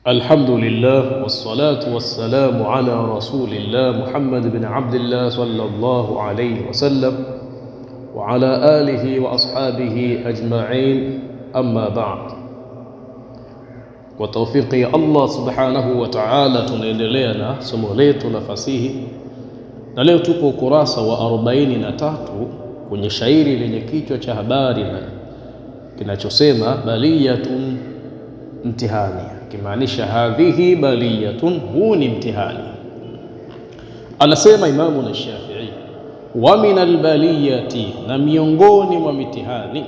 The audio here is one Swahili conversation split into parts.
الحمد لله والصلاة والسلام على رسول الله محمد بن عبد الله صلى الله عليه وسلم وعلى آله وأصحابه أجمعين أما بعد. وتوفيق الله سبحانه وتعالى tunaendelea na somo letu la fasihi, na leo tupo ukurasa wa 43 kwenye shairi lenye kichwa cha habari na kinachosema baliyatun, mtihani, kimaanisha hadhihi baliyatun, huu ni mtihani. Anasema Imamu na Shafi'i, wa min albaliyati, na miongoni mwa mitihani,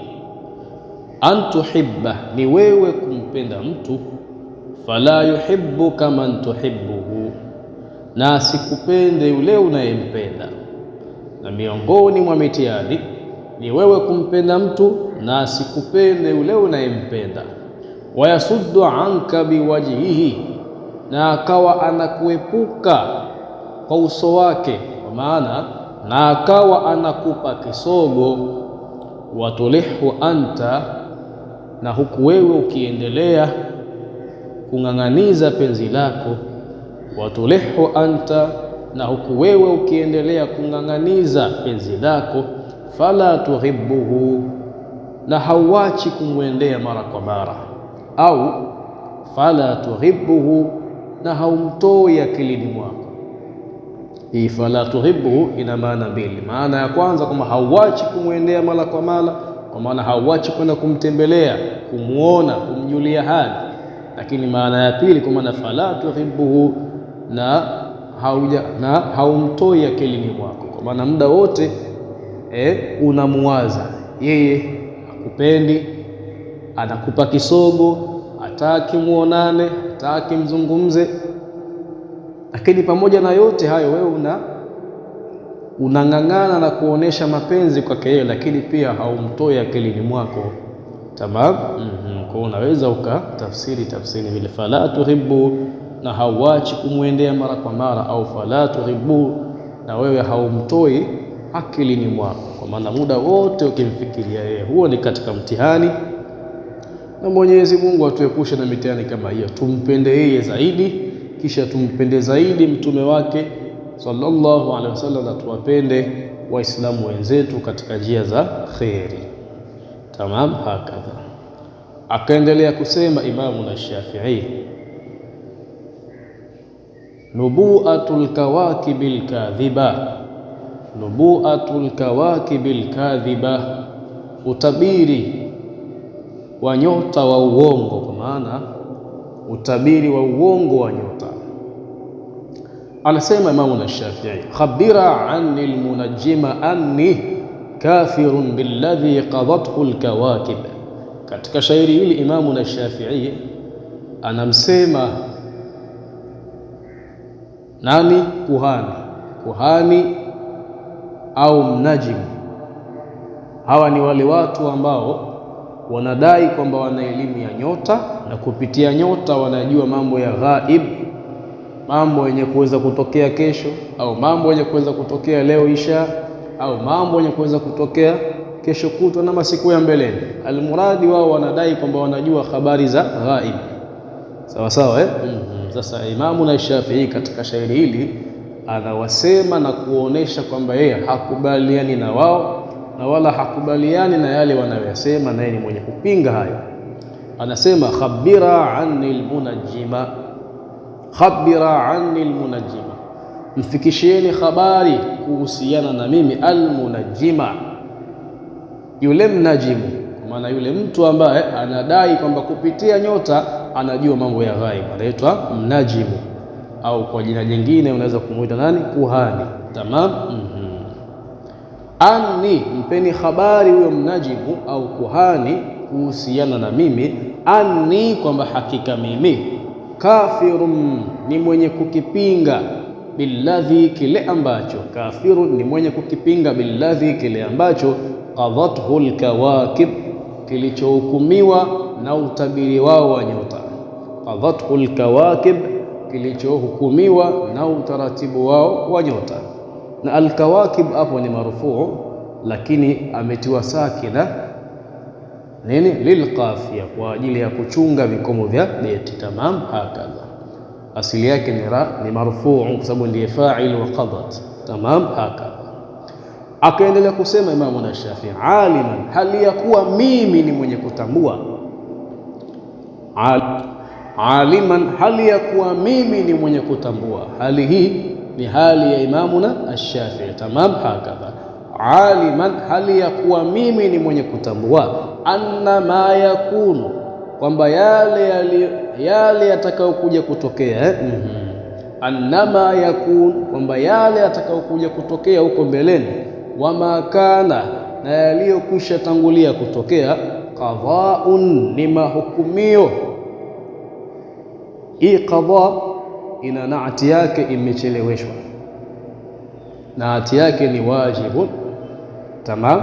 an tuhibba, ni wewe kumpenda mtu, fala yuhibbuka man tuhibbuhu, na asikupende yule unayempenda. Na miongoni mwa mitihani ni wewe kumpenda mtu na asikupende yule unayempenda. Wayasuddu anka biwajhihi, na akawa anakuepuka kwa uso wake, kwa maana na akawa anakupa kisogo. Watulihu anta, na huku wewe ukiendelea kung'ang'aniza penzi lako. Watulihu anta, na huku wewe ukiendelea kung'ang'aniza penzi lako. Fala tuhibbuhu, na hauachi kumwendea mara kwa mara, au fala tuhibbuhu, na haumtoi akilini mwako. Hii fala tuhibbuhu ina maana mbili. Maana ya kwanza kama hauachi kumwendea mara kwa mara, kwa maana hauachi kwenda kumtembelea, kumuona, kumjulia hali. Lakini maana ya pili kwa maana fala tuhibbuhu, na haumtoi akilini mwako, kwa maana muda wote unamuwaza yeye, hakupendi, anakupa kisogo, hataki muonane, hataki mzungumze. Lakini pamoja na yote hayo wewe unang'ang'ana na kuonesha mapenzi kwake yeye, lakini pia haumtoi akilini mwako. Tamam. Kwa unaweza ukatafsiri vile fala tuhibbu, na hauachi kumwendea mara kwa mara, au fala tuhibbu, na wewe haumtoi akilini mwako, kwa maana muda wote ukimfikiria yeye. Huo ni katika mtihani, na Mwenyezi Mungu atuepushe na mitihani kama hiyo. Tumpende yeye zaidi, kisha tumpende zaidi mtume wake sallallahu alaihi wasallam, na tuwapende waislamu wenzetu katika njia za kheri. Tamam. Hakadha akaendelea kusema Imamu na Shafi'i, nubu'atul kawakibil kadhiba, nubu'atul kawakibil kadhiba, utabiri wa nyota wa uongo, kwa maana utabiri wa uongo wa nyota. Anasema Imamu na Shafi'i, khabira anni almunajjima anni kafirun billadhi qadathu alkawakib. Katika shairi hili Imamu na Shafi'i anamsema nani? Kuhani au mnajimu. Hawa ni wale watu ambao wanadai kwamba wana elimu ya nyota, na kupitia nyota wanajua mambo ya ghaib, mambo yenye kuweza kutokea kesho, au mambo yenye kuweza kutokea leo isha, au mambo yenye kuweza kutokea kesho kutwa na masiku ya mbeleni. Almuradi wao wanadai kwamba wanajua habari za ghaib. Sawa sawa, Sasa Imamu na Shafi'i katika shairi hili anawasema na kuonesha kwamba yeye hakubaliani na wao, na wala hakubaliani na yale wanayosema, na yeye ni mwenye kupinga hayo. Anasema khabira anni almunajjima, khabira anni almunajjima, mfikishieni habari kuhusiana na mimi. Almunajjima, yule mnajimu, kwa maana yule mtu ambaye anadai kwamba kupitia nyota anajua mambo ya ghaib, anaitwa mnajimu, au kwa jina jingine unaweza kumuita nani? Kuhani. Tamam. Anni, mpeni habari huyo mnajimu au kuhani kuhusiana na mimi. Anni, kwamba hakika mimi, kafirun, ni mwenye kukipinga, billadhi, kile ambacho, kafirun ni mwenye kukipinga, billadhi, kile ambacho, qadathu alkawakib, kilichohukumiwa na utabiri wao wa nyota. Qadathu alkawakib, kilichohukumiwa na utaratibu wao wa nyota. Na alkawakib hapo ni marufuu, lakini ametiwa sakina nini? Lilqafia, kwa ajili ya kuchunga vikomo vya beti. Tamam, hakadha. Asili yake ni marfuu kwa sababu ndiye fa'il wa qadat. Tamam, hakadha. Akaendelea kusema Imamu Shafi'i, aliman, hali ya kuwa mimi ni mwenye kutambua. Aliman, hali ya kuwa mimi ni mwenye kutambua. Hali hii ni hali ya Imamu Shafi'i. Tamam, hakadha. Aliman, hali ya kuwa mimi ni mwenye kutambua, anna ma yakunu, kwamba yale yatakayokuja kutokea anna ma yakun, kwamba yale yatakayokuja kutokea huko mbeleni, wama kana, na yaliyokwisha tangulia kutokea, qadhaun, ni mahukumio. Hii qadha ina naati yake imecheleweshwa, naati yake ni wajibu. Tamam.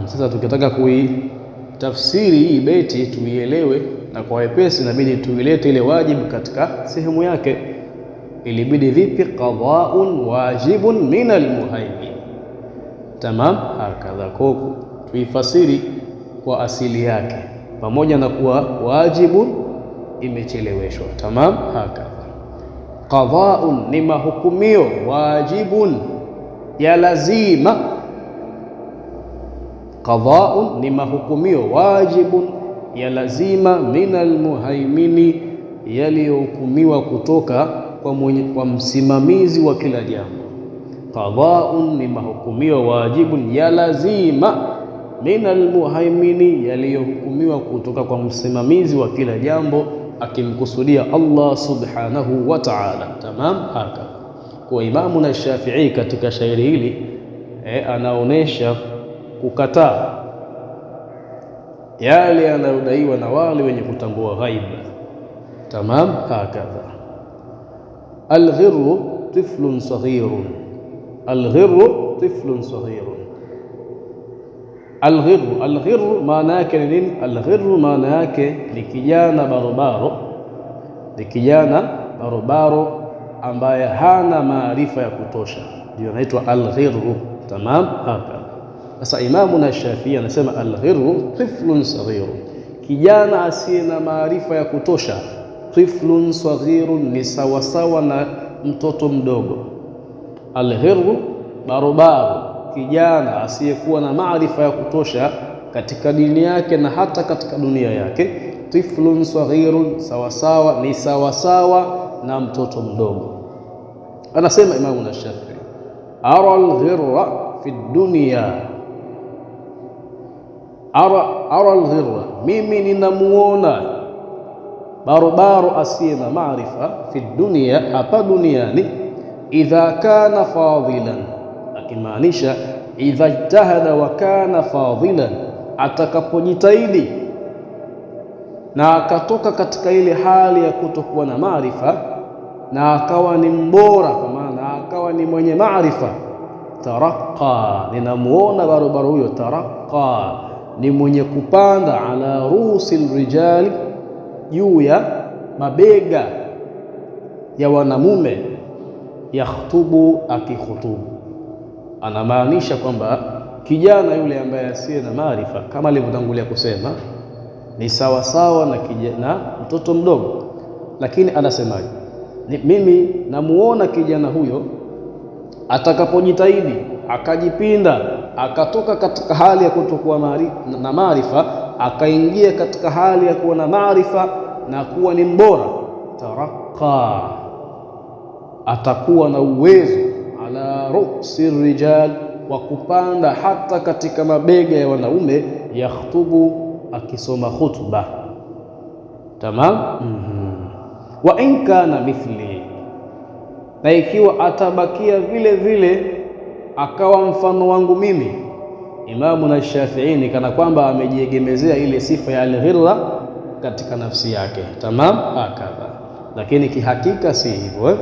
Sasa tukitaka kuitafsiri hii beti tuielewe na kwa wepesi, inabidi tuilete ile wajibu katika sehemu yake. Ilibidi vipi? Qadhaun wajibun min almuhaymin. Tamam, hakadha. Kwa tuifasiri kwa asili yake, pamoja na kuwa wajibun imecheleweshwa. Tamam, hakadha. Qadhaun ni mahukumio, wajibun ya lazima. Qadhaun ni mahukumio, wajibun ya lazima, min almuhaimini, yaliyohukumiwa kutoka kwa msimamizi wa kila jambo. Qadhaun ni mahukumio, wajibun ya lazima, min almuhaimini, yaliyohukumiwa kutoka kwa msimamizi wa kila jambo, akimkusudia Allah subhanahu wa ta'ala. Tamam, haka. Kwa Imamu Shafi'i katika shairi hili anaonesha kukataa yale yanayodaiwa na wale wenye kutambua ghaiba. Tamam, hakadha. Alghirru tiflun saghirun, alghirru tiflun saghirun. Alghirru maana yake ni nini? Alghirru maana yake ni kijana barobaro, ni kijana barobaro ambaye hana maarifa ya kutosha, ndio anaitwa alghirru. Tamam, haka. Sasa Imamu Shafi'i anasema alghirru tiflun saghirun, kijana asiye na maarifa ya kutosha. Tiflun saghirun ni sawasawa na mtoto mdogo. Alghirru barobaro, kijana asiyekuwa na maarifa ya kutosha katika dini yake na hata katika dunia yake. Tiflun saghirun, sawasawa, ni sawasawa na mtoto mdogo. Anasema Imamu Shafi'i, ara alghirra fi dunya, ara alghirra, mimi ninamuona barobaro asiye na maarifa, fi dunya, hapa duniani, idha kana fadilan, akimaanisha idha ijtahada wa kana fadilan, atakapojitahidi na akatoka katika ile hali ya kutokuwa na maarifa na akawa ni mbora, kwa maana akawa ni mwenye maarifa. Taraqa, ninamuona barobaro huyo, taraqa, ni mwenye kupanda, ala rusil rijali, juu ya mabega ya wanamume, yakhtubu, akikhutubu. Anamaanisha kwamba kijana yule ambaye asiye na maarifa, kama alivyotangulia kusema, ni sawa sawa na kijana mtoto mdogo. Lakini anasemaje? Mimi namuona kijana huyo atakapojitahidi, akajipinda, akatoka katika hali ya kutokuwa na maarifa, akaingia katika hali ya kuwa na maarifa na kuwa ni mbora. Taraqa, atakuwa na uwezo, ala rusi rijal, wa kupanda hata katika mabega ya wanaume, yakhtubu, akisoma khutba. Tamam. Wa in kana mithli, na ikiwa atabakia vile vile akawa mfano wangu mimi. Imamu Shafi'i kana kwamba amejiegemezea ile sifa ya alghirra katika nafsi yake. Tamam, hakadha. Lakini kihakika si hivyo.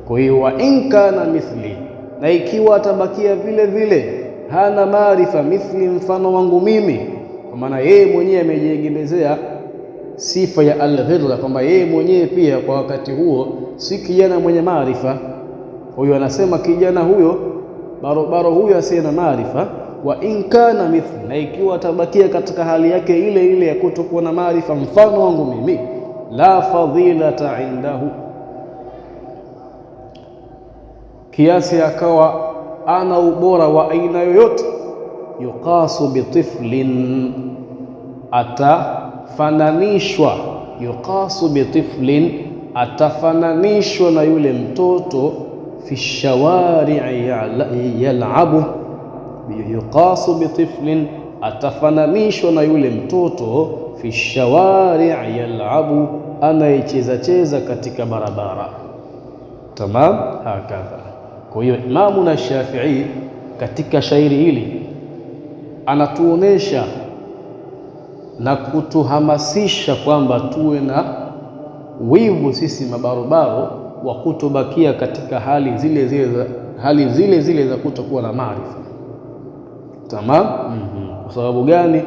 Kwa hiyo wa in kana mithli, na ikiwa atabakia vile vile hana maarifa, mithli, mfano wangu mimi, kwa maana yeye mwenyewe amejiegemezea sifa ya alghirra, kwamba yeye mwenyewe pia kwa wakati huo si kijana mwenye maarifa. Kwa hiyo anasema kijana huyo barobaro huyo asiye na maarifa, wa in kana mithli, na ikiwa atabakia katika hali yake ile ile ya kutokuwa na maarifa mfano wangu mimi, la fadilata indahu, kiasi akawa ana ubora wa aina yoyote, yuqasu bitiflin, atafananishwa, yuqasu bitiflin, atafananishwa na yule mtoto, fi shawari'i yal'abu, yuqasu bitiflin, atafananishwa na yule mtoto, fi shawari'i yal'abu, anayecheza cheza katika barabara. Tamam, hakadha. Kwa hiyo Imamuna Shafi'i katika shairi hili anatuonesha na kutuhamasisha kwamba tuwe na wivu sisi mabarobaro wa kutobakia katika hali zile zile za kutokuwa na maarifa. Tamam. Kwa sababu gani?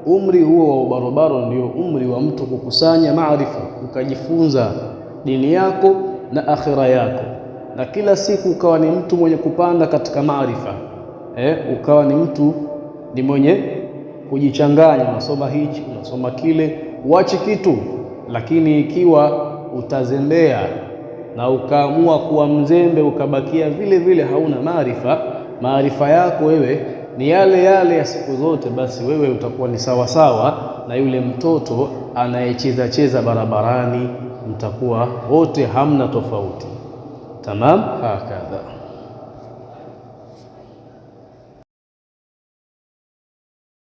Umri huo wa ubarobaro ndio umri wa mtu kukusanya maarifa, ukajifunza dini yako na akhira yako, na kila siku ukawa ni mtu mwenye kupanda katika maarifa, ukawa ni mtu ni mwenye kujichanganya, unasoma hichi unasoma kile, uache kitu. Lakini ikiwa utazembea na ukaamua kuwa mzembe, ukabakia vile vile hauna maarifa yako wewe ni yale yale ya siku zote, basi wewe utakuwa ni sawa sawa na yule mtoto anayecheza cheza barabarani, mtakuwa wote hamna tofauti. Tamam, hakadha.